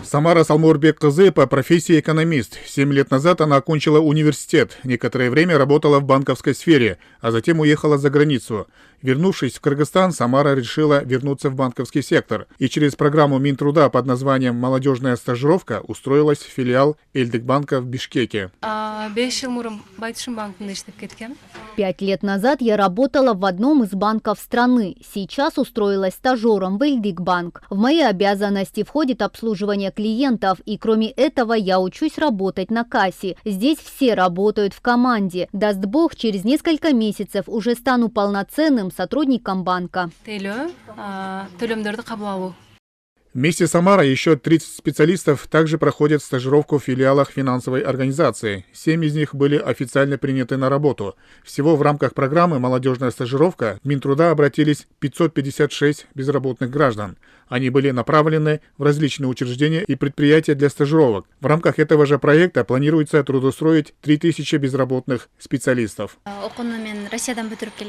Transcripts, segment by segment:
Самара Салмурбек-кызы по профессии экономист. 7 лет назад она окончила университет, некоторое время работала в банковской сфере, а затем уехала за границу. Вернувшись в Кыргызстан, Самара решила вернуться в банковский сектор и через программу Минтруда под названием «Молодежная стажировка» устроилась в филиал Эльдыкбанка в Бишкеке. 5 лет назад я работала в одном из банков страны. Сейчас устроилась стажером в Эльдыкбанк. В мои обязанности входит обслуживание клиентов, и кроме этого я учусь работать на кассе. Здесь все работают в команде. Даст Бог, через несколько месяцев уже стану полноценным сотрудником банка. Вместе с Самарой еще 30 специалистов также проходят стажировку в филиалах финансовой организации. 7 из них были официально приняты на работу. Всего в рамках программы «Молодежная стажировка» в Минтруда обратились 556 безработных граждан. Они были направлены в различные учреждения и предприятия для стажировок. В рамках этого же проекта планируется трудоустроить 3000 безработных специалистов.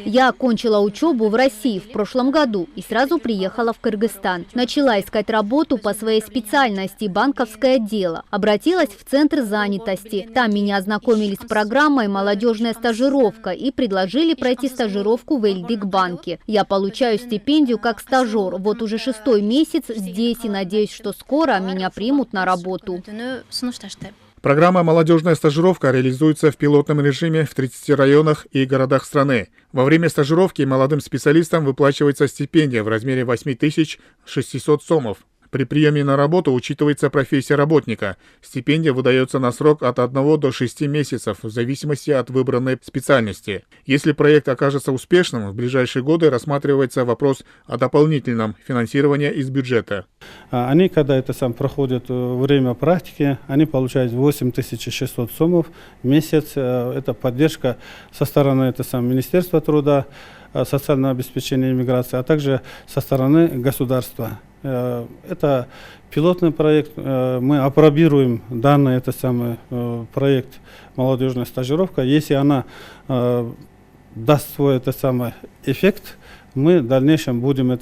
Я окончила учебу в России в прошлом году и сразу приехала в Кыргызстан. Начала искать работу по своей специальности «Банковское дело». Обратилась в Центр занятости. Там меня ознакомили с программой «Молодежная стажировка» и предложили пройти стажировку в Эльдыкбанке. Я получаю стипендию как стажер. Вот уже 6-й месяц здесь и надеюсь, что скоро меня примут на работу. Программа «Молодежная стажировка» реализуется в пилотном режиме в 30 районах и городах страны. Во время стажировки молодым специалистам выплачивается стипендия в размере 8600 сомов. При приеме на работу учитывается профессия работника. Стипендия выдается на срок от 1 до 6 месяцев в зависимости от выбранной специальности. Если проект окажется успешным, в ближайшие годы рассматривается вопрос о дополнительном финансировании из бюджета. Они, когда проходят время практики, они получают 8600 сомов в месяц. Это поддержка со стороны Министерства труда, социального обеспечения и миграции, а также со стороны государства. Это пилотный проект. Мы апробируем данный проект «Молодежная стажировка». Если она даст свой эффект, мы в дальнейшем будем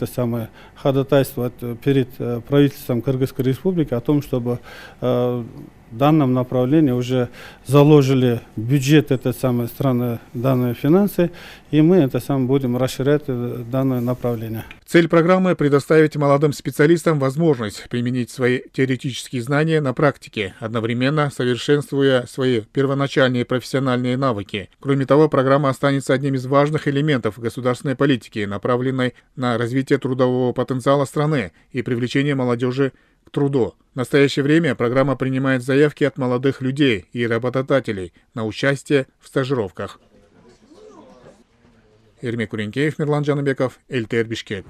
ходатайствовать перед правительством Кыргызской республики о том, чтобы в данном направлении уже заложили бюджет страны данные финансы, и мы будем расширять данное направление. Цель программы – предоставить молодым специалистам возможность применить свои теоретические знания на практике, одновременно совершенствуя свои первоначальные профессиональные навыки. Кроме того, программа останется одним из важных элементов государственной политики, направленной на развитие трудового потенциала страны и привлечение молодежи к труду. В настоящее время программа принимает заявки от молодых людей и работодателей на участие в стажировках. Эрмек Куренкеев, Мирлан Жаныбеков, ЛТР Бишкек.